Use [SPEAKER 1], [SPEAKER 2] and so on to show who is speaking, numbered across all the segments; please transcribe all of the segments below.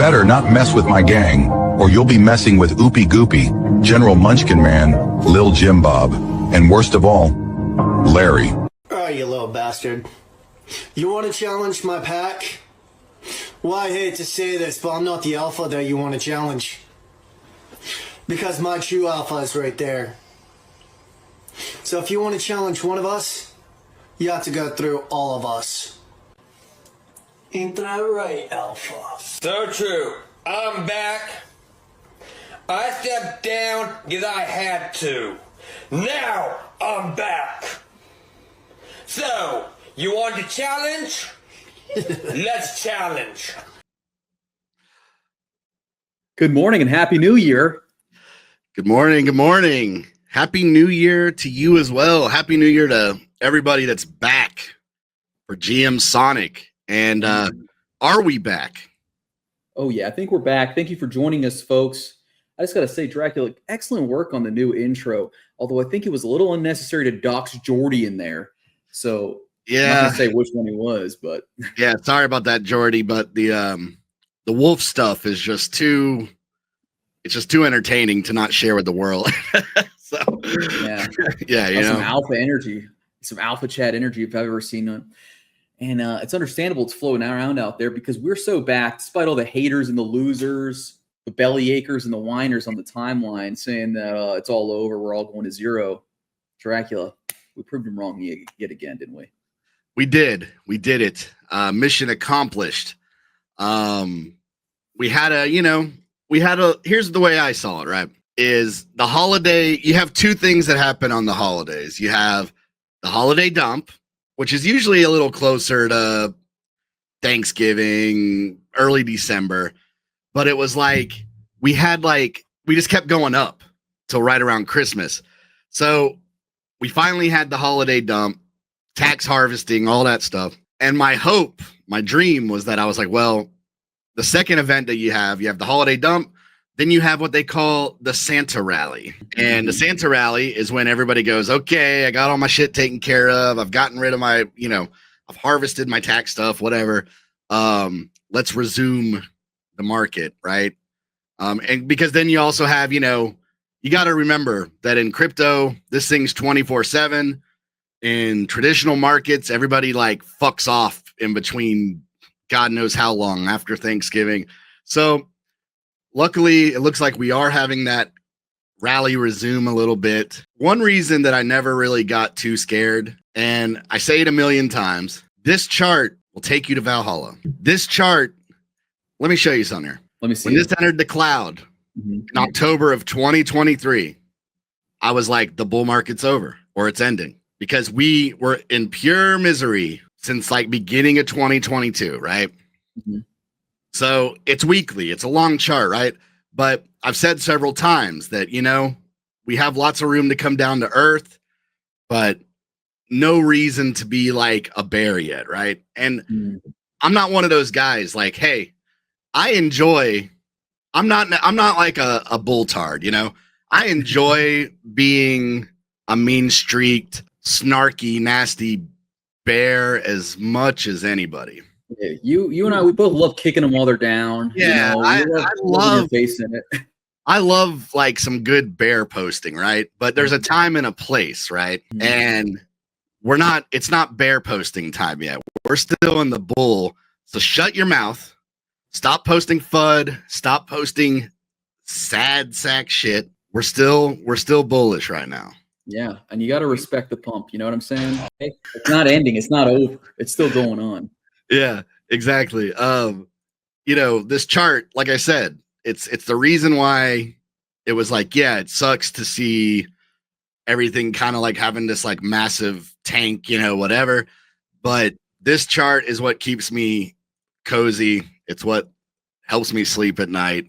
[SPEAKER 1] better not mess with my gang, or you'll be messing with Oopie Goopy, General Munchkin Man, Lil Jim Bob, and worst of all, Larry.
[SPEAKER 2] Oh, you little bastard. You want to challenge my pack? Well, I hate to say this, but I'm not the alpha that you want to challenge. Because my true alpha is right there. So if you want to challenge one of us, you have to go through all of us. Ain't that right, alpha?
[SPEAKER 3] So true. I'm back. I stepped down because I had to. Now I'm back. So, you want to challenge? Let's challenge.
[SPEAKER 4] Good morning and Happy New Year.
[SPEAKER 5] Good morning. Good morning. Happy New Year to you as well. Happy New Year to everybody that's back for Gmsonic. And are we back?
[SPEAKER 4] Oh, yeah, I think we're back. Thank you for joining us, folks. I just got to say, Dracula, excellent work on the new intro, although I think it was a little unnecessary to dox Jordy in there. So, yeah, I'm not going to say which one he was, but
[SPEAKER 5] yeah, sorry about that, Jordy, but the wolf stuff is just too entertaining to not share with the world. So, yeah, you know,
[SPEAKER 4] some alpha energy, some alpha chat energy if I've ever seen one. And it's understandable it's flowing around out there because we're so back, despite all the haters and the losers, the belly achers and the whiners on the timeline saying that it's all over, we're all going to zero. Dracula, we proved them wrong yet again, didn't we?
[SPEAKER 5] We did it. Mission accomplished. Here's the way I saw it, right? Is the holiday, you have two things that happen on the holidays. You have the holiday dump, which is usually a little closer to Thanksgiving, early December. But it was like, we just kept going up till right around Christmas. So we finally had the holiday dump, tax harvesting, all that stuff. And my hope, my dream was that I was like, well, the second event that you have the holiday dump, then you have what they call the Santa rally. And the Santa rally is when everybody goes, okay, I got all my shit taken care of. I've gotten rid of my, I've harvested my tax stuff, whatever. Let's resume the market, right? And because then you also have, you got to remember that in crypto, this thing's 24/7. In traditional markets, everybody like fucks off in between God knows how long after Thanksgiving. So luckily, it looks like we are having that rally resume a little bit. One reason that I never really got too scared, and I say it a million times, this chart will take you to Valhalla. This chart, let me show you something here.
[SPEAKER 4] Let me see.
[SPEAKER 5] When this entered the cloud in October of 2023, I was like, the bull market's over or it's ending because we were in pure misery since like beginning of 2022, right? Mm-hmm. So it's weekly. It's a long chart, right? But I've said several times that, we have lots of room to come down to earth, but no reason to be like a bear yet, right? And I'm not one of those guys like, hey, I'm not like a bulltard, I enjoy being a mean-streaked, snarky, nasty bear as much as anybody.
[SPEAKER 4] Yeah, you and I, we both love kicking them while they're down.
[SPEAKER 5] Yeah,
[SPEAKER 4] I love your face in it.
[SPEAKER 5] I love like some good bear posting, right? But there's a time and a place, right? Mm-hmm. And it's not bear posting time yet. We're still in the bull. So shut your mouth. Stop posting FUD. Stop posting sad sack shit. We're still bullish right now.
[SPEAKER 4] Yeah, and you got to respect the pump. You know what I'm saying? It's not ending. It's not over. It's still going on.
[SPEAKER 5] Yeah, exactly. This chart, like I said, it's the reason why it was like, yeah, it sucks to see everything kind of like having this like massive tank, whatever. But this chart is what keeps me cozy. It's what helps me sleep at night.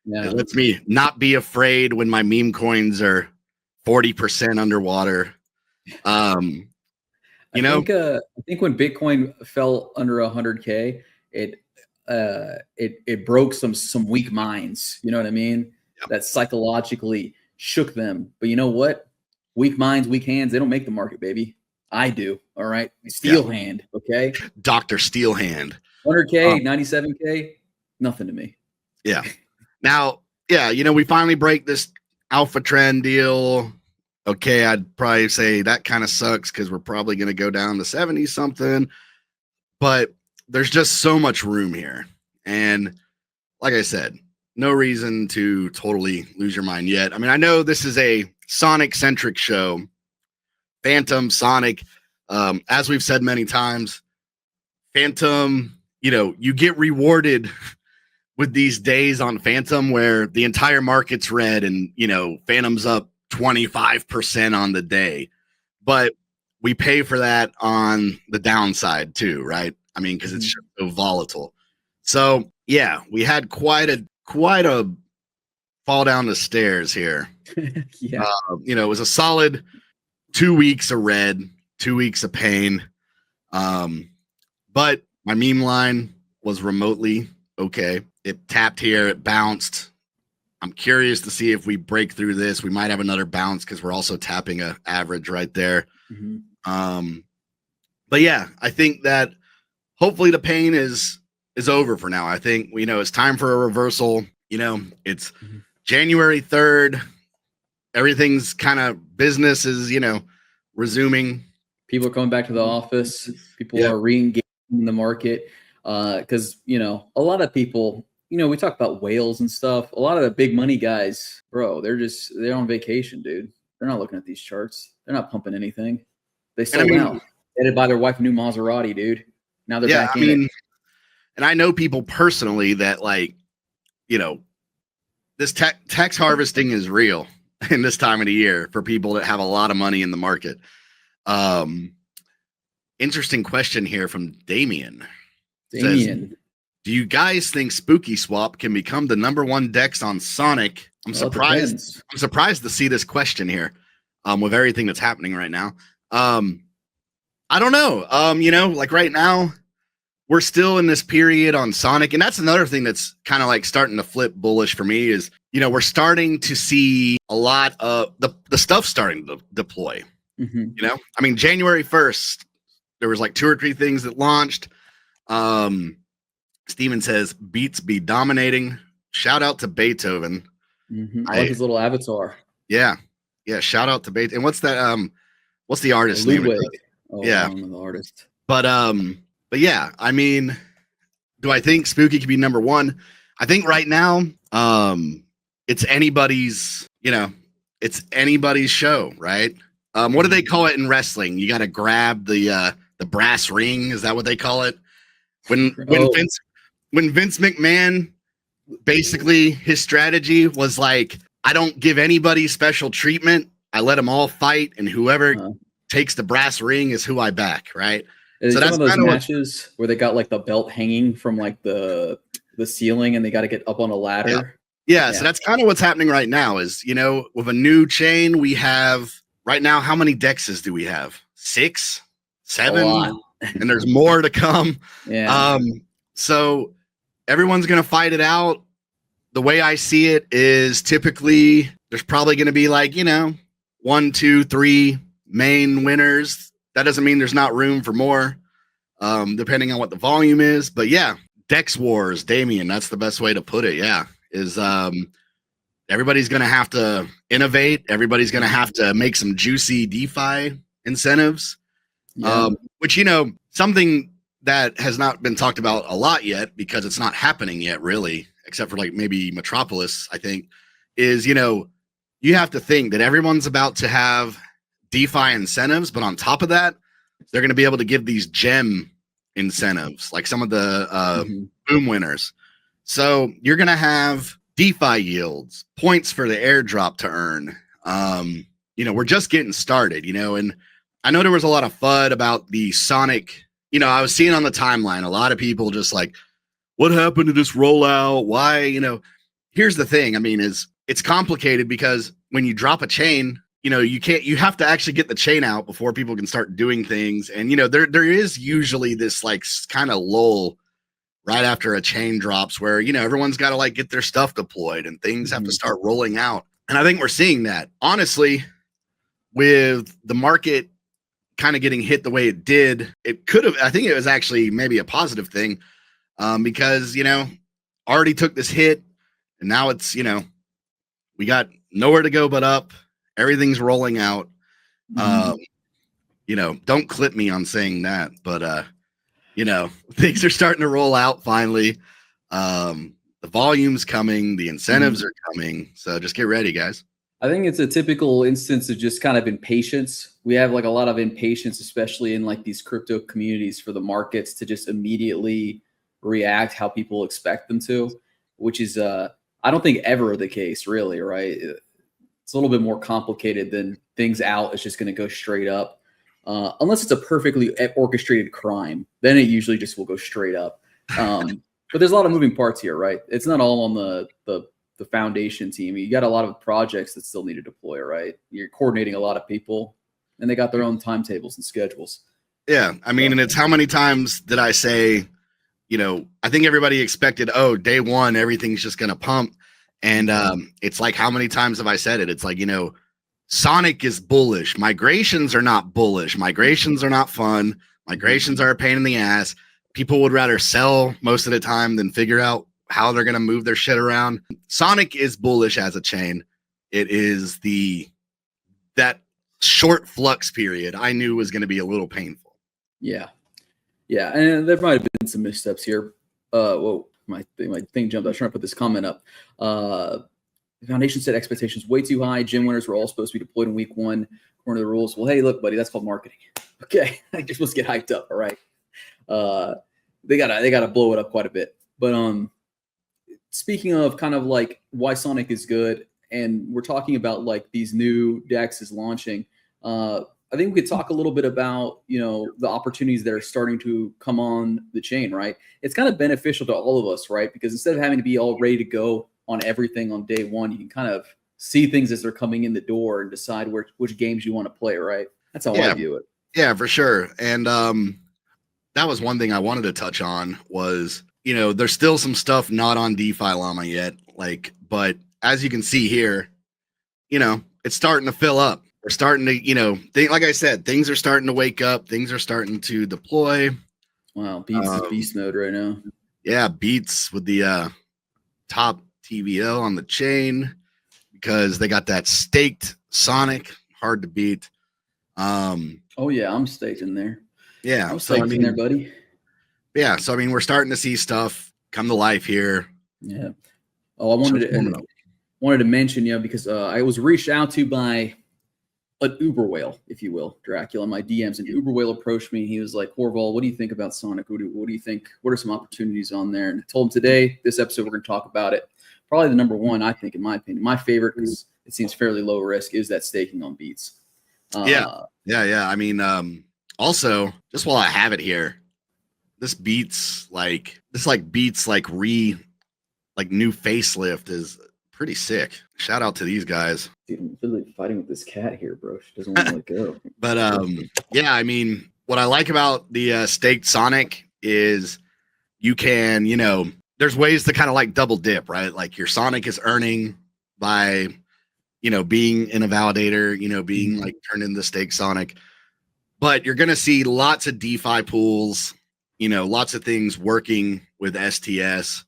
[SPEAKER 5] Yeah. It lets me not be afraid when my meme coins are 40% underwater. I
[SPEAKER 4] think when Bitcoin fell under 100K, it broke some weak minds. You know what I mean? Yep. That psychologically shook them. But you know what? Weak minds, weak hands, they don't make the market, baby. I do. All right. Steel hand. Okay.
[SPEAKER 5] Dr. Steel Hand.
[SPEAKER 4] 100K, 97K, nothing to me.
[SPEAKER 5] Yeah. Now, yeah, we finally break this alpha trend deal. Okay, I'd probably say that kind of sucks because we're probably going to go down to 70 something. But there's just so much room here. And like I said, no reason to totally lose your mind yet. I mean, I know this is a Sonic-centric show. Fantom, Sonic, as we've said many times, Fantom, you get rewarded with these days on Fantom where the entire market's red and, Phantom's up 25% on the day. But we pay for that on the downside too, right? I mean, because it's just so volatile. So yeah, we had quite a fall down the stairs here.
[SPEAKER 4] Yeah.
[SPEAKER 5] It was a solid 2 weeks of red, 2 weeks of pain. But my meme line was remotely okay. It tapped here, it bounced. I'm curious to see if we break through this. We might have another bounce because we're also tapping a average right there. But yeah, I think that hopefully the pain is over for now. I think it's time for a reversal. It's January 3rd. Everything's kind of business is, resuming.
[SPEAKER 4] People are coming back to the office. People are re-engaging in the market. Because, a lot of people, we talk about whales and stuff. A lot of the big money guys, bro, they're on vacation, dude. They're not looking at these charts. They're not pumping anything. They sold out. They had to buy their wife a new Maserati, dude. Now they're back in it.
[SPEAKER 5] And I know people personally that this tax harvesting is real in this time of the year for people that have a lot of money in the market. Interesting question here from Damien. Says, do you guys think Spooky Swap can become the #1 dex on Sonic? I'm surprised. I'm surprised to see this question here, with everything that's happening right now. I don't know. Like right now, we're still in this period on Sonic, and that's another thing that's kind of like starting to flip bullish for me is, we're starting to see a lot of the stuff starting to deploy. I mean, January 1st, there was like 2 or 3 things that launched. Steven says beats be dominating. Shout out to Beethoven.
[SPEAKER 4] I like his little avatar.
[SPEAKER 5] Yeah. Shout out to Beethoven. And what's that? What's the artist name?
[SPEAKER 4] Yeah. I don't know the artist.
[SPEAKER 5] But yeah, I mean, do I think Spooky could be #1? I think right now, it's anybody's, it's anybody's show, right? What do they call it in wrestling? You got to grab the brass ring. Is that what they call it? When Vince McMahon, basically his strategy was like, I don't give anybody special treatment. I let them all fight, and whoever takes the brass ring is who I back, right?
[SPEAKER 4] So that's one of those matches where they got like the belt hanging from like the ceiling, and they got to get up on a ladder.
[SPEAKER 5] Yeah. So that's kind of what's happening right now. Is with a new chain, we have right now. How many dexes do we have? 6, 7, and there's more to come.
[SPEAKER 4] Yeah.
[SPEAKER 5] So everyone's gonna fight it out. The way I see it is typically there's probably gonna be like 1, 2, 3 main winners. That doesn't mean there's not room for more, depending on what the volume is. But yeah, Dex Wars, Damien, that's the best way to put it. Yeah, is everybody's going to have to innovate. Everybody's going to have to make some juicy DeFi incentives, which, something that has not been talked about a lot yet because it's not happening yet, really, except for like maybe Metropolis, I think, is, you have to think that everyone's about to have DeFi incentives, but on top of that, they're going to be able to give these gem incentives, like some of the boom winners. So you're going to have DeFi yields, points for the airdrop to earn. We're just getting started, and I know there was a lot of FUD about the Sonic. I was seeing on the timeline, a lot of people just like, what happened to this rollout? Why, here's the thing. I mean, it's complicated because when you drop a chain, you have to actually get the chain out before people can start doing things. And, there is usually this like kind of lull right after a chain drops where, everyone's got to like get their stuff deployed and things have to start rolling out. And I think we're seeing that honestly with the market kind of getting hit the way it did. It could have, I think it was actually maybe a positive thing because, already took this hit. And now it's, we got nowhere to go but up. Everything's rolling out. Don't clip me on saying that, but things are starting to roll out finally. The volume's coming, the incentives are coming. So just get ready, guys.
[SPEAKER 4] I think it's a typical instance of just kind of impatience. We have like a lot of impatience, especially in like these crypto communities, for the markets to just immediately react how people expect them to, which is I don't think ever the case, really, right? It's a little bit more complicated than things out. It's just going to go straight up. Unless it's a perfectly orchestrated crime, then it usually just will go straight up. But there's a lot of moving parts here, right? It's not all on the foundation team. You got a lot of projects that still need to deploy, right? You're coordinating a lot of people, and they got their own timetables and schedules.
[SPEAKER 5] Yeah, I mean, and it's how many times did I say, I think everybody expected, day one, everything's just going to pump. And it's like, how many times have I said it? It's like, Sonic is bullish. Migrations are not bullish. Migrations are not fun. Migrations are a pain in the ass. People would rather sell most of the time than figure out how they're going to move their shit around. Sonic is bullish as a chain. It is that short flux period I knew was going to be a little painful.
[SPEAKER 4] Yeah. Yeah. And there might have been some missteps here. Whoa, my thing jumped. I was trying to put this comment up. The foundation set expectations way too high. Gym winners were all supposed to be deployed in week 1, according to the rules. Well, hey, look, buddy, that's called marketing. Okay. You're supposed to get hyped up. All right. They gotta blow it up quite a bit. But speaking of kind of like why Sonic is good, and we're talking about like these new DEX is launching, I think we could talk a little bit about, the opportunities that are starting to come on the chain, right? It's kind of beneficial to all of us, right? Because instead of having to be all ready to go on everything on day one, you can kind of see things as they're coming in the door and decide which games you want to play, right? That's how I view it.
[SPEAKER 5] Yeah, for sure. And that was one thing I wanted to touch on was, there's still some stuff not on DeFi Llama yet, but as you can see here, it's starting to fill up. We're starting to, like I said, things are starting to wake up. Things are starting to deploy.
[SPEAKER 4] Wow, Beats is beast mode right now.
[SPEAKER 5] Yeah, Beats with the top TVL on the chain because they got that staked Sonic, hard to beat.
[SPEAKER 4] Oh yeah, I'm staked in there.
[SPEAKER 5] Yeah,
[SPEAKER 4] I'm staked in there, buddy.
[SPEAKER 5] Yeah, so I mean, we're starting to see stuff come to life here.
[SPEAKER 4] Yeah. Oh, I wanted to mention, because I was reached out to by an Uber whale, if you will, Dracula, in my DMs. And Uber whale approached me. He was like, Horval, what do you think about Sonic? What do you think? What are some opportunities on there? And I told him today, this episode, we're going to talk about it. Probably the number one, I think, in my opinion. My favorite, because it seems fairly low risk, is that staking on Beats.
[SPEAKER 5] Yeah. I mean, also, just while I have it here, this Beats new facelift is pretty sick. Shout out to these guys.
[SPEAKER 4] Dude, I'm really fighting with this cat here, bro. She doesn't want to let go.
[SPEAKER 5] But yeah, I mean, what I like about the staked Sonic is you can, there's ways to kind of like double dip, right? Like your Sonic is earning by, being in a validator, being like turned into staked Sonic. But you're going to see lots of DeFi pools, lots of things working with STS.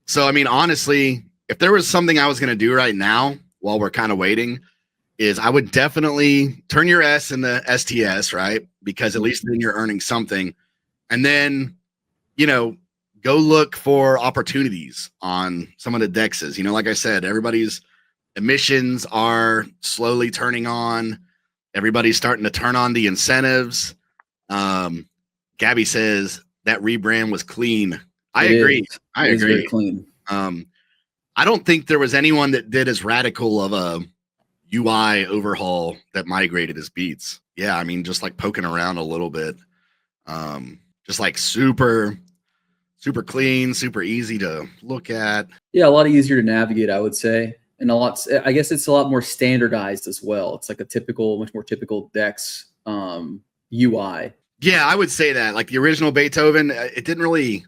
[SPEAKER 5] So, I mean, honestly, if there was something I was going to do right now while we're kind of waiting, is I would definitely turn your S into STS, right? Because at least then you're earning something. And then, go look for opportunities on some of the dexes. Like I said, everybody's emissions are slowly turning on. Everybody's starting to turn on the incentives. Gabby says that rebrand was clean. I agree. I agree.
[SPEAKER 4] Very clean.
[SPEAKER 5] I don't think there was anyone that did as radical of a UI overhaul that migrated as Beats. Yeah, I mean, just like poking around a little bit. Just like super clean, super easy to look at.
[SPEAKER 4] Yeah, a lot easier to navigate, I would say. And I guess it's a lot more standardized as well. It's like much more typical DEX UI.
[SPEAKER 5] Yeah, I would say that. Like the original Beethoven, it didn't really,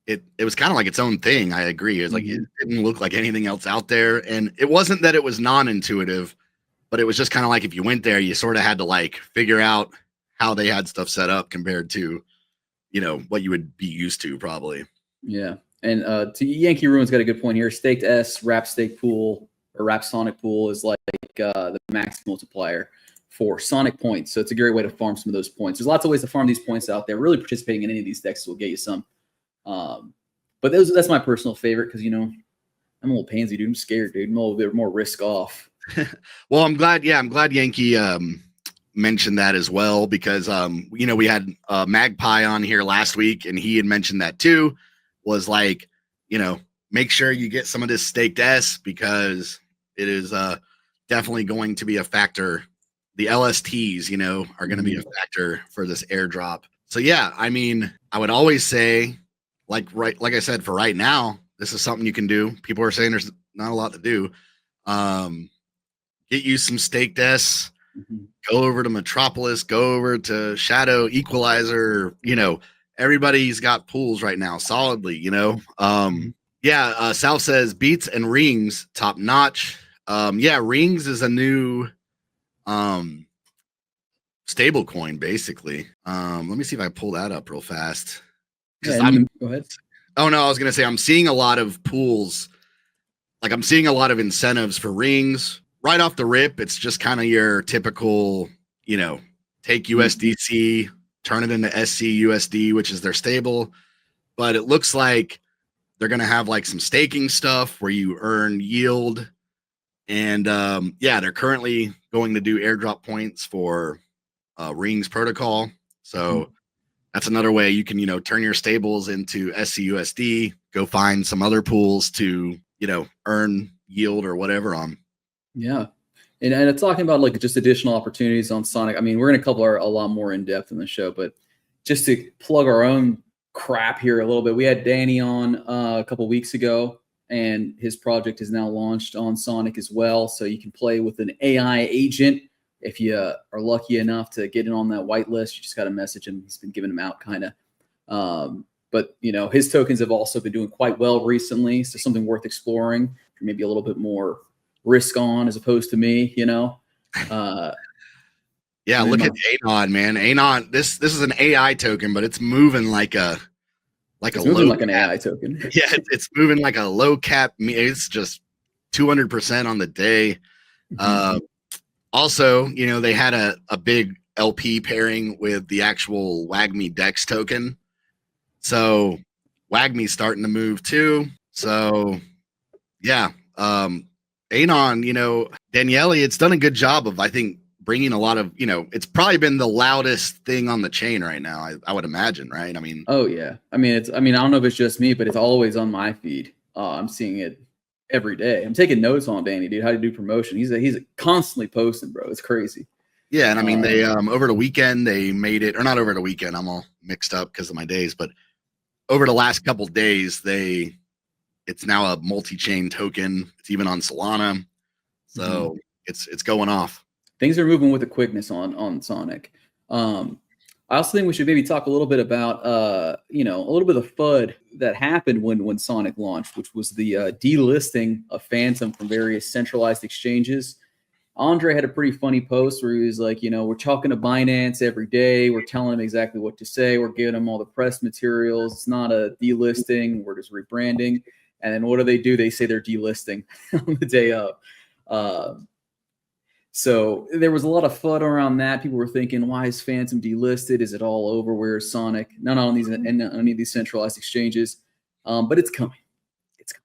[SPEAKER 5] it was kind of like its own thing. I agree. It was like, it didn't look like anything else out there. And it wasn't that it was non-intuitive, but it was just kind of like if you went there, you sort of had to like figure out how they had stuff set up compared to, what you would be used to probably.
[SPEAKER 4] Yeah. And to Yankee Ruin's got a good point here. Staked S, Wrap Stake Pool, or Wrap Sonic Pool is like the max multiplier for Sonic points. So it's a great way to farm some of those points. There's lots of ways to farm these points out there. Really participating in any of these decks will get you some. But that's my personal favorite because, I'm a little pansy, dude. I'm scared, dude. I'm a little bit more risk off.
[SPEAKER 5] Well, I'm glad Yankee mentioned that as well because, we had Magpie on here last week and he had mentioned that too, was like, make sure you get some of this staked S because it is definitely going to be a factor. The LSTs, are going to be a factor for this airdrop. So yeah, I mean, I would always say, like I said, for right now, this is something you can do. People are saying there's not a lot to do. Get you some staked S. Go over to Metropolis. Go over to Shadow Equalizer. Everybody's got pools right now, solidly. Sal says beats and rings top notch. Rings is a new stable coin basically. Let me see if I pull that up real fast.
[SPEAKER 4] Go ahead.
[SPEAKER 5] Oh no, I was gonna say I'm seeing a lot of pools, like I'm seeing a lot of incentives for rings right off the rip. It's just kind of your typical, take USDC, turn it into SCUSD, which is their stable. But it looks like they're gonna have like some staking stuff where you earn yield. And they're currently going to do airdrop points for Rings protocol. So that's another way you can, turn your stables into SCUSD, go find some other pools to, earn yield or whatever on.
[SPEAKER 4] Yeah. And it's talking about like just additional opportunities on Sonic. I mean, we're going to cover a lot more in depth in the show, but just to plug our own crap here a little bit, we had Danny on a couple weeks ago. And his project is now launched on Sonic as well. So you can play with an AI agent. If you are lucky enough to get in on that whitelist, you just got to message him. He's been giving them out kind of. But, his tokens have also been doing quite well recently. So something worth exploring. Maybe a little bit more risk on as opposed to me,
[SPEAKER 5] Look at Anon, man. Anon, this is an AI token, but it's moving like an
[SPEAKER 4] AI token.
[SPEAKER 5] Yeah, it's moving like a low cap. It's just 200% on the day. Also, they had a big LP pairing with the actual WAGMI Dex token. So WAGMI's starting to move too. So yeah, Anon, Daniele, it's done a good job of, I think, bringing a lot of, it's probably been the loudest thing on the chain right now. I would imagine, right? I mean,
[SPEAKER 4] oh yeah. I don't know if it's just me, but it's always on my feed. I'm seeing it every day. I'm taking notes on Danny, dude. How to do promotion? He's constantly posting, bro. It's crazy. Yeah,
[SPEAKER 5] and I mean, they over the weekend they made it, or not over the weekend. I'm all mixed up because of my days, but over the last couple days, it's now a multi-chain token. It's even on Solana, so it's going off.
[SPEAKER 4] Things are moving with a quickness on Sonic. I also think we should maybe talk a little bit about, a little bit of FUD that happened when Sonic launched, which was the delisting of Fantom from various centralized exchanges. Andre had a pretty funny post where he was like, we're talking to Binance every day. We're telling them exactly what to say. We're giving them all the press materials. It's not a delisting. We're just rebranding. And then what do? They say they're delisting on the day of. So there was a lot of FUD around that. People were thinking, why is Fantom delisted? Is it all over? Where's Sonic? Not on any of these centralized exchanges. But it's coming. It's coming.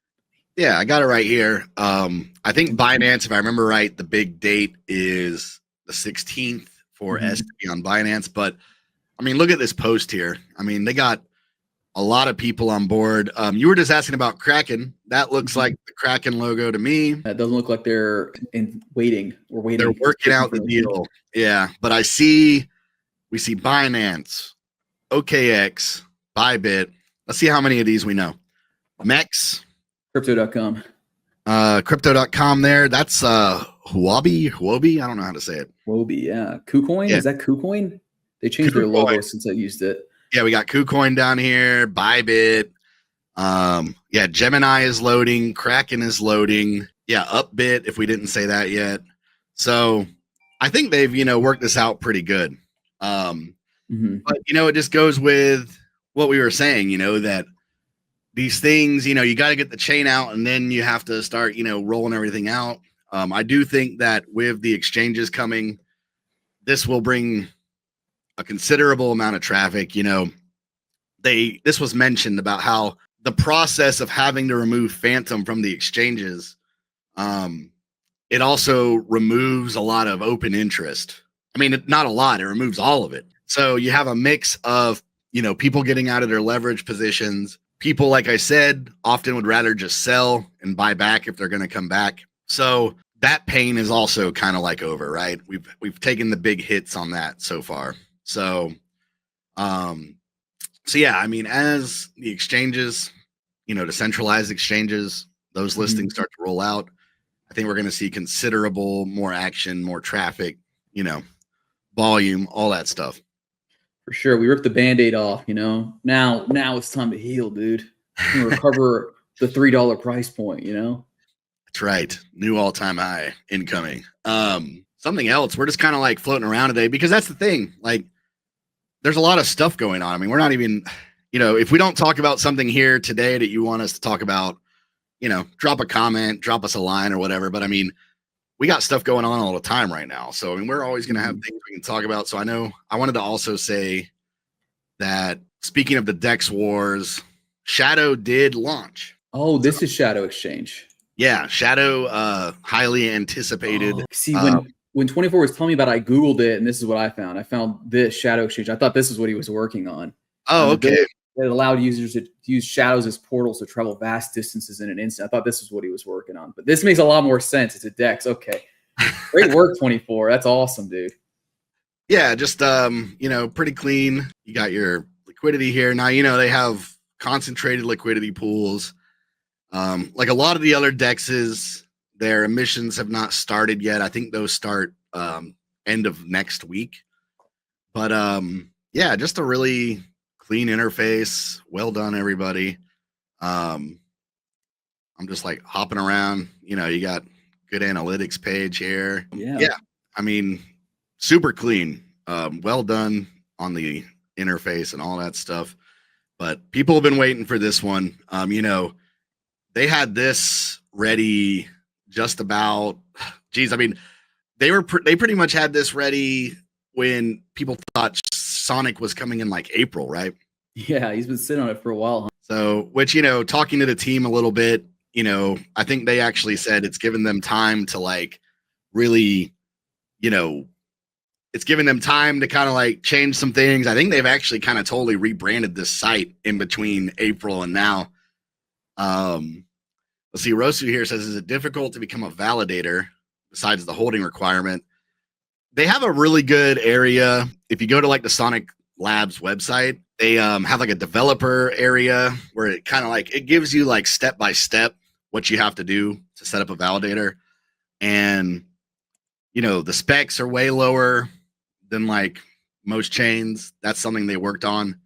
[SPEAKER 5] Yeah, I got it right here. I think Binance, if I remember right, the big date is the 16th for S to be on Binance. But I mean, look at this post here. I mean, they got a lot of people on board. You were just asking about Kraken. That looks like the Kraken logo to me.
[SPEAKER 4] That doesn't look like they're waiting. We're waiting.
[SPEAKER 5] They're working out the deal. Yeah, but we see Binance, OKX, Bybit. Let's see how many of these we know. MEX.
[SPEAKER 4] Crypto.com.
[SPEAKER 5] Crypto.com there. That's Huobi. I don't know how to say it.
[SPEAKER 4] Huobi, yeah. KuCoin? Yeah. Is that KuCoin? They changed their logo since I used it.
[SPEAKER 5] Yeah, we got KuCoin down here, Bybit. Gemini is loading, Kraken is loading. Yeah, Upbit, if we didn't say that yet. So I think they've, worked this out pretty good. But, it just goes with what we were saying, that these things, you got to get the chain out and then you have to start, rolling everything out. I do think that with the exchanges coming, this will bring a considerable amount of traffic. This was mentioned about how the process of having to remove Fantom from the exchanges, it also removes a lot of open interest. I mean, not a lot, it removes all of it. So you have a mix of, people getting out of their leverage positions. People, like I said, often would rather just sell and buy back if they're going to come back. So that pain is also kind of like over, right? We've taken the big hits on that so far. So yeah, I mean, as the exchanges, the centralized exchanges, those listings start to roll out, I think we're going to see considerable more action, more traffic, volume, all that stuff.
[SPEAKER 4] For sure. We ripped the Band-Aid off, Now it's time to heal, dude. Recover the $3 price point,
[SPEAKER 5] That's right. New all-time high incoming. Something else, we're just kind of like floating around today because that's the thing. Like, there's a lot of stuff going on. I mean, we're not even, if we don't talk about something here today that you want us to talk about, drop a comment, drop us a line or whatever. But I mean, we got stuff going on all the time right now. So, I mean, we're always going to have things we can talk about. So I wanted to also say that speaking of the Dex Wars, Shadow did launch.
[SPEAKER 4] Oh, this is Shadow Exchange.
[SPEAKER 5] Yeah, Shadow, highly anticipated.
[SPEAKER 4] Oh, see, when 24 was telling me about it, I Googled it, and this is what I found. I found this Shadow Exchange. I thought this is what he was working on.
[SPEAKER 5] Oh, okay.
[SPEAKER 4] It allowed users to use shadows as portals to travel vast distances in an instant. I thought this was what he was working on. But this makes a lot more sense. It's a Dex. Okay. Great work, 24. That's awesome, dude.
[SPEAKER 5] Yeah, just, pretty clean. You got your liquidity here. Now, they have concentrated liquidity pools. Like a lot of the other dexes, their emissions have not started yet. I think those start end of next week. But yeah, just a really clean interface. Well done, everybody. I'm just like hopping around. You got good analytics page here. Yeah. I mean, super clean. Well done on the interface and all that stuff. But people have been waiting for this one. They had this ready just about, geez, I mean, they pretty much had this ready when people thought Sonic was coming in like April, right?
[SPEAKER 4] Yeah, he's been sitting on it for a while. Huh?
[SPEAKER 5] So, which, talking to the team a little bit, I think they actually said it's given them time to like really, it's given them time to kind of like change some things. I think they've actually kind of totally rebranded this site in between April and now. Let's see. Rosu here says, is it difficult to become a validator besides the holding requirement? They have a really good area. If you go to like the Sonic Labs website, they have like a developer area where it kind of like, it gives you like step by step what you have to do to set up a validator. And, the specs are way lower than like most chains. That's something they worked on,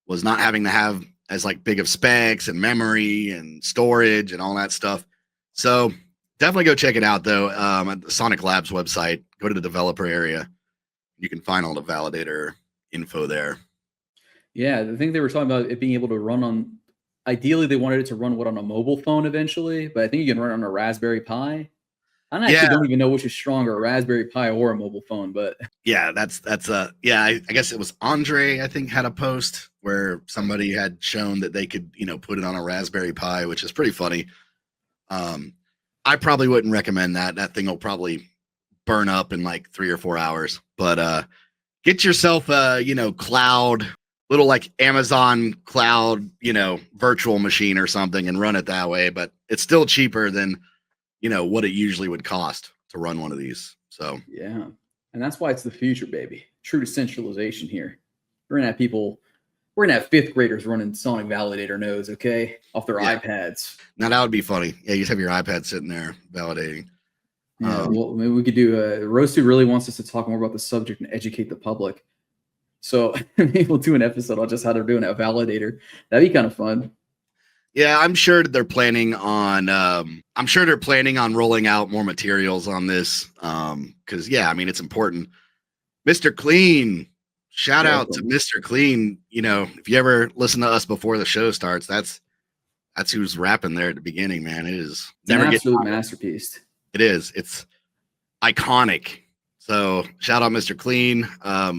[SPEAKER 5] was not having to have as like big of specs and memory and storage and all that stuff. So definitely go check it out though. At the Sonic Labs website, go to the developer area. You can find all the validator info there. Yeah.
[SPEAKER 4] I think they were talking about it being able to run on, ideally they wanted it to run on a mobile phone eventually, but I think you can run it on a Raspberry Pi. I actually don't even know which is stronger, a Raspberry Pi or a mobile phone, but
[SPEAKER 5] yeah, I guess it was Andre, I think, had a post where somebody had shown that they could, put it on a Raspberry Pi, which is pretty funny. I probably wouldn't recommend that. That thing will probably burn up in like 3 or 4 hours, but get yourself a, cloud, little like Amazon cloud, virtual machine or something and run it that way, but it's still cheaper than what it usually would cost to run one of these. So
[SPEAKER 4] yeah, and that's why it's the future, baby. True decentralization here. We're gonna have fifth graders running Sonic Validator nodes, okay, off their iPads.
[SPEAKER 5] Now that would be funny. Yeah, you just have your iPad sitting there validating.
[SPEAKER 4] Yeah, well, maybe we could do. Roasted really wants us to talk more about the subject and educate the public. So maybe we'll do an episode on just how they're doing a validator. That'd be kind of fun.
[SPEAKER 5] Yeah, I'm sure they're planning on rolling out more materials on this. Because I mean, it's important. Mr. Clean, shout out to Mr. Clean. If you ever listen to us before the show starts, that's That's who's rapping there at the beginning, man. It is
[SPEAKER 4] It's an
[SPEAKER 5] never get
[SPEAKER 4] absolute masterpiece.
[SPEAKER 5] It is. It's iconic. So shout out Mr. Clean.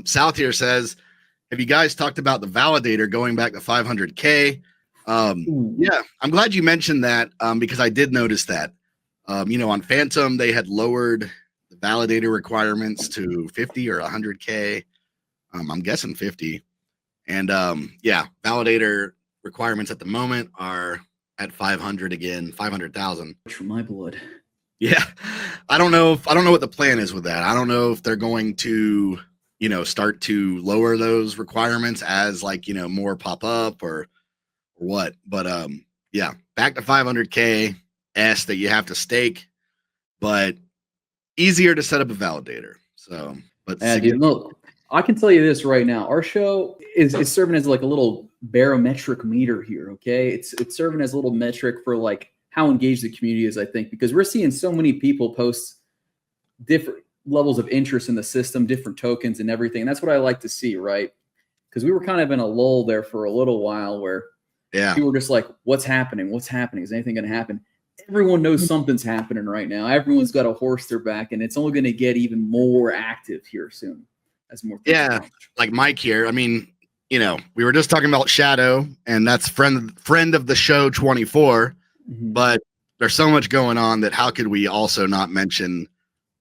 [SPEAKER 5] South here says, have you guys talked about the validator going back to 500K? Yeah, I'm glad you mentioned that because I did notice that. On Fantom, they had lowered the validator requirements to 50 or 100K. I'm guessing 50. And validator requirements at the moment are at 500 again, 500,000.
[SPEAKER 4] For my blood.
[SPEAKER 5] Yeah. I don't know what the plan is with that. I don't know if they're going to, start to lower those requirements as more pop up or what. But back to 500K S that you have to stake, but easier to set up a validator. So, but
[SPEAKER 4] dude, look, I can tell you this right now. Our show is serving as like a little barometric meter here. Okay. It's serving as a little metric for like how engaged the community is, I think, because we're seeing so many people post different levels of interest in the system, different tokens and everything. And that's what I like to see. Right. Because we were kind of in a lull there for a little while where people were just like, what's happening? What's happening? Is anything going to happen? Everyone knows something's happening right now. Everyone's got a horse their back, and it's only going to get even more active here soon. As more
[SPEAKER 5] like Mike here. I mean, we were just talking about Shadow, and that's friend of the show 24.
[SPEAKER 4] Mm-hmm.
[SPEAKER 5] But there's so much going on that how could we also not mention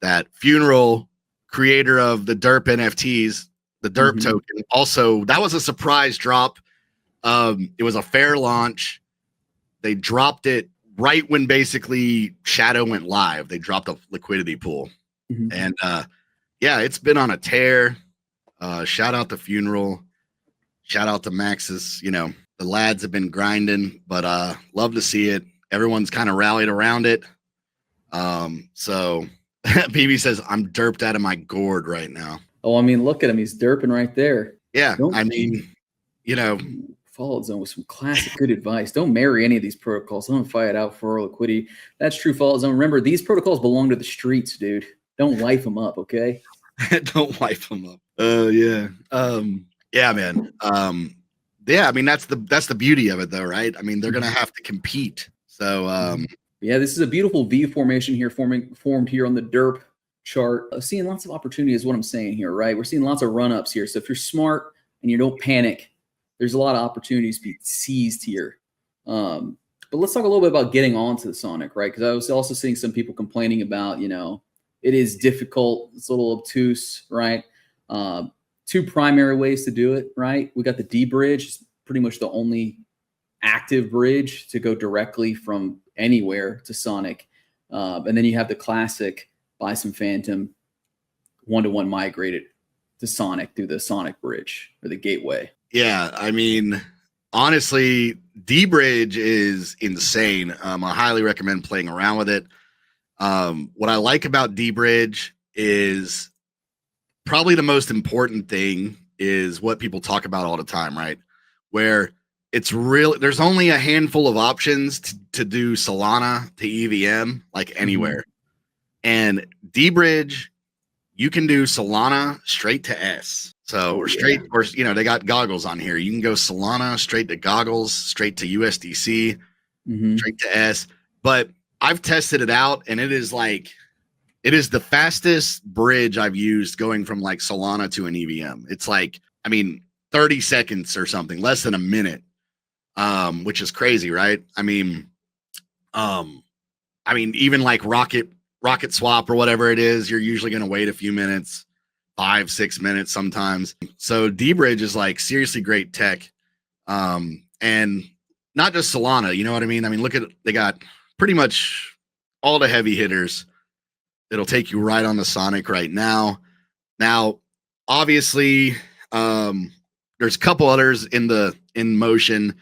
[SPEAKER 5] that Funeral, creator of the Derp NFTs, the Derp token. Also, that was a surprise drop. It was a fair launch. They dropped it right when basically Shadow went live. They dropped a liquidity pool. And it's been on a tear. Shout out to Funeral. Shout out to Maxis. The lads have been grinding, but love to see it. Everyone's kind of rallied around it. So BB says, I'm derped out of my gourd right now.
[SPEAKER 4] Oh, I mean, look at him. He's derping right there.
[SPEAKER 5] Yeah.
[SPEAKER 4] Fallout Zone with some classic good advice. Don't marry any of these protocols. Don't fight it out for liquidity. That's true, Fallout Zone. Remember, these protocols belong to the streets, dude. Don't wife them up, okay?
[SPEAKER 5] Don't wife them up. Yeah. Yeah, man. I mean, that's the beauty of it, though, right? I mean, they're gonna have to compete. So
[SPEAKER 4] this is a beautiful V formation here formed here on the derp chart. Seeing lots of opportunity is what I'm saying here, right? We're seeing lots of run-ups here. So if you're smart and you don't panic, there's a lot of opportunities to be seized here. But let's talk a little bit about getting onto the Sonic, right? Because I was also seeing some people complaining about, it is difficult. It's a little obtuse, right? Two primary ways to do it, right? We got the D bridge, it's pretty much the only active bridge to go directly from anywhere to Sonic. And then you have the classic buy some Fantom, one-to-one migrated to Sonic through the Sonic bridge or the gateway.
[SPEAKER 5] Yeah, I mean, honestly, D-Bridge is insane. I highly recommend playing around with it. What I like about D-Bridge is probably the most important thing is what people talk about all the time, right? Where it's real. There's only a handful of options to do Solana to EVM, like anywhere. And D-Bridge, you can do Solana straight to S. So or they got goggles on here. You can go Solana straight to goggles, straight to USDC, straight to S. But I've tested it out, and it is the fastest bridge I've used going from like Solana to an EVM. It's 30 seconds or something, less than a minute, which is crazy, right? I mean, even like Rocket Swap or whatever it is, you're usually going to wait a few minutes, 5-6 minutes sometimes. So D-Bridge is seriously great tech. And not just Solana, you know what I mean? I mean, they got pretty much all the heavy hitters. It'll take you right on the Sonic right now. Now, obviously, there's a couple others in motion.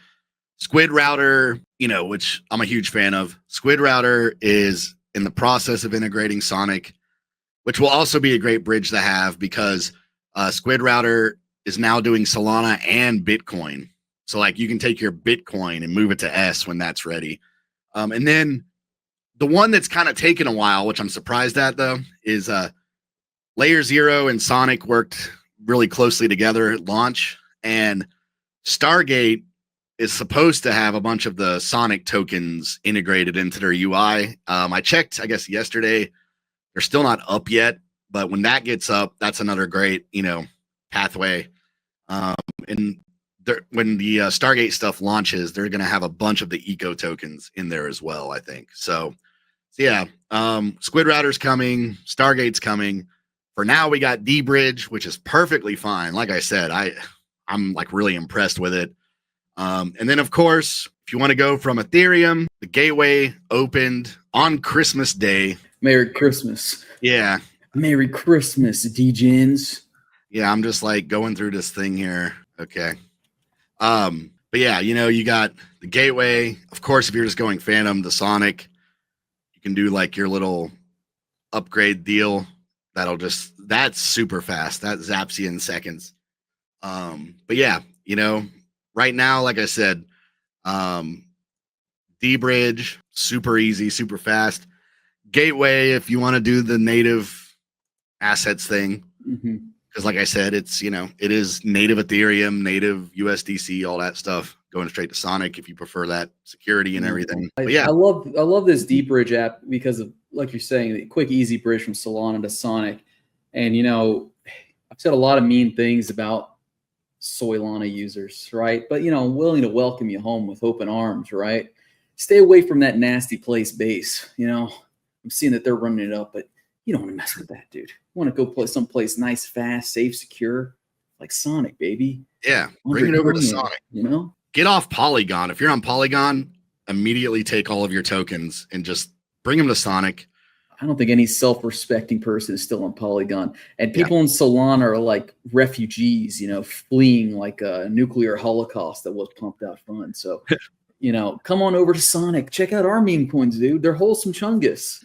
[SPEAKER 5] Squid Router, which I'm a huge fan of. Squid Router is in the process of integrating Sonic, which will also be a great bridge to have because Squid Router is now doing Solana and Bitcoin. So you can take your Bitcoin and move it to S when that's ready. And then the one that's kind of taken a while, which I'm surprised at though, is Layer Zero and Sonic worked really closely together at launch, and Stargate is supposed to have a bunch of the Sonic tokens integrated into their UI. I checked, I guess, yesterday. They're still not up yet, but when that gets up, that's another great, pathway. And when the Stargate stuff launches, they're going to have a bunch of the eco tokens in there as well, I think. So yeah, Squid Router's coming, Stargate's coming. For now, we got D-Bridge, which is perfectly fine. Like I said, I'm like really impressed with it. And then, of course, if you want to go from Ethereum, the gateway opened on Christmas Day.
[SPEAKER 4] Merry Christmas.
[SPEAKER 5] Yeah.
[SPEAKER 4] Merry Christmas, D-Gens.
[SPEAKER 5] Yeah, I'm just like going through this thing here. Okay. But yeah, you got the gateway. Of course, if you're just going Fantom, the Sonic, you can do like your little upgrade deal. That's super fast. That zaps you in seconds. But yeah, right now, like I said, D-Bridge, super easy, super fast. Gateway, if you want to do the native assets thing.
[SPEAKER 4] Mm-hmm.
[SPEAKER 5] Because like I said, it's, it is native Ethereum, native USDC, all that stuff going straight to Sonic if you prefer that security and everything. But yeah.
[SPEAKER 4] I love this D-Bridge app because of, like you're saying, the quick, easy bridge from Solana to Sonic. And, I've said a lot of mean things about Solana users, right? But, I'm willing to welcome you home with open arms, right? Stay away from that nasty place base. I'm seeing that they're running it up, but you don't want to mess with that, dude. You want to go play someplace nice, fast, safe, secure, like Sonic, baby.
[SPEAKER 5] Yeah, bring it over to Sonic. Get off Polygon. If you're on Polygon, immediately take all of your tokens and just bring them to Sonic.
[SPEAKER 4] I don't think any self-respecting person is still on Polygon. And people in Solana are like refugees, fleeing like a nuclear holocaust that was pumped out funds. So, come on over to Sonic. Check out our meme coins, dude. They're wholesome chungus,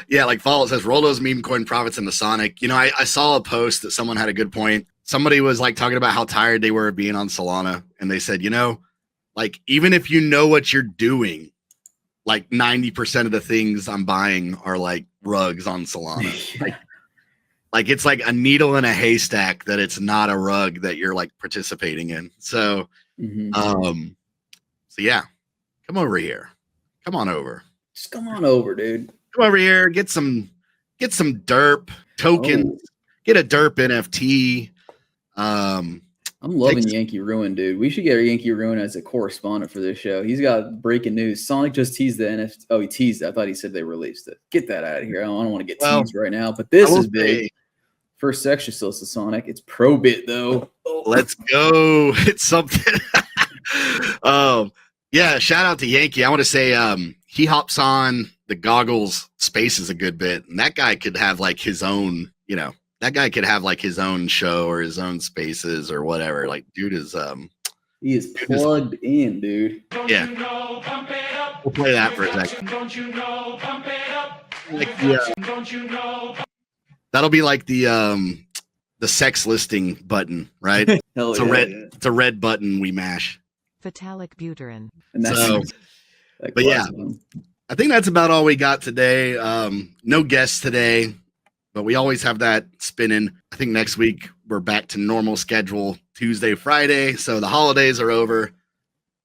[SPEAKER 5] Yeah, like Fallout says, roll those meme coin profits into Sonic. I saw a post that someone had a good point. Somebody was like talking about how tired they were of being on Solana. And they said, like, even if you know what you're doing, like 90% of the things I'm buying are like rugs on Solana.
[SPEAKER 4] Yeah.
[SPEAKER 5] Like it's like a needle in a haystack that it's not a rug that you're like participating in. So, so yeah, come over here. Come on over.
[SPEAKER 4] Just come on over, dude.
[SPEAKER 5] Come over here. Get some derp tokens. Get a derp NFT.
[SPEAKER 4] I'm loving Yankee Ruin, dude. We should get Yankee Ruin as a correspondent for this show. He's got breaking news. Sonic just teased the NFT. Oh, he teased it. I thought he said they released it. Get that out of here. I don't want to get teased right now, but this is big. First section still to Sonic. It's Probit, though.
[SPEAKER 5] Let's go. It's something. Yeah, shout out to Yankee. I want to say he hops on the goggles space is a good bit. And that guy could have like his own, that guy could have like his own show or his own spaces or whatever. Like, dude is
[SPEAKER 4] he is plugged in, dude.
[SPEAKER 5] Yeah. We'll play that for a second. That'll be like the sex listing button, right? It's a red button we mash.
[SPEAKER 6] Phthalic butyrin.
[SPEAKER 4] And that's
[SPEAKER 5] but yeah, I think that's about all we got today. No guests today, but we always have that spinning. I think next week we're back to normal schedule, Tuesday, Friday. So the holidays are over.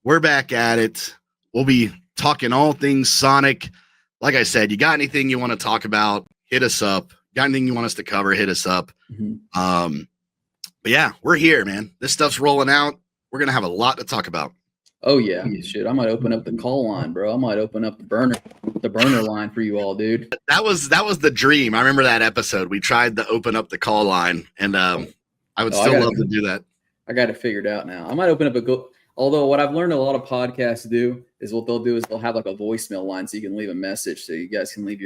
[SPEAKER 5] We're back at it. We'll be talking all things Sonic. Like I said, you got anything you want to talk about, hit us up. Got anything you want us to cover, hit us up. But yeah, we're here, man. This stuff's rolling out. We're going to have a lot to talk about.
[SPEAKER 4] Oh yeah. Shit. I might open up the call line, bro. I might open up the burner line for you all, dude.
[SPEAKER 5] That was the dream. I remember that episode. We tried to open up the call line, and I would still love to do that.
[SPEAKER 4] I got it figured out now. I might open up although what I've learned a lot of podcasts do is what they'll do is they'll have like a voicemail line so you can leave a message so you guys can leave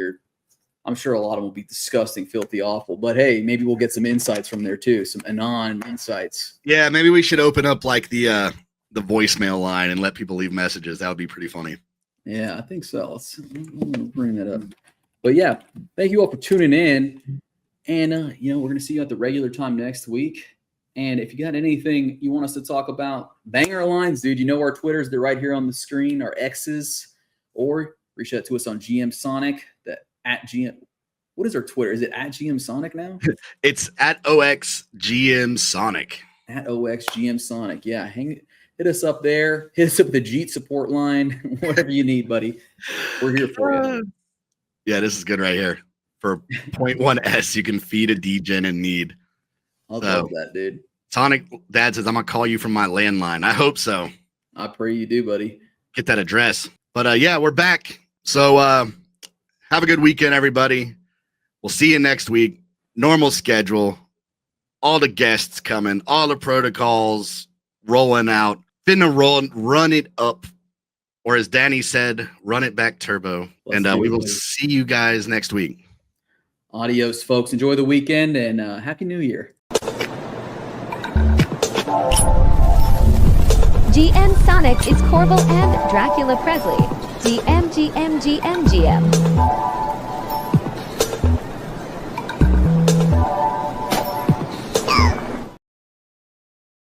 [SPEAKER 4] I'm sure a lot of them will be disgusting, filthy, awful, but hey, maybe we'll get some insights from there too. Some anon insights.
[SPEAKER 5] Yeah. Maybe we should open up like the voicemail line and let people leave messages. That would be pretty funny.
[SPEAKER 4] Yeah, I think so. Let's bring that up. But yeah, thank you all for tuning in. And, we're going to see you at the regular time next week. And if you got anything you want us to talk about, bang our lines, dude. You know our Twitters. They're right here on the screen, our X's. Or reach out to us on Gmsonic, what is our Twitter? Is it at Gmsonic now?
[SPEAKER 5] It's at OXGMSonic.
[SPEAKER 4] At OXGMSonic. Yeah, hit us up there. Hit us up with the Jeet support line. Whatever you need, buddy. We're here for you.
[SPEAKER 5] Yeah, this is good right here. For 0.1S, you can feed a degen in need.
[SPEAKER 4] I love that, dude.
[SPEAKER 5] Sonic Dad says, I'm going to call you from my landline. I hope so.
[SPEAKER 4] I pray you do, buddy.
[SPEAKER 5] Get that address. But yeah, we're back. So have a good weekend, everybody. We'll see you next week. Normal schedule. All the guests coming. All the protocols rolling out. Finna run it up. Or as Danny said, run it back turbo. And we will see you guys next week.
[SPEAKER 4] Adios, folks. Enjoy the weekend and Happy New Year.
[SPEAKER 7] Gmsonic is Corval and Dracula Presley. GM.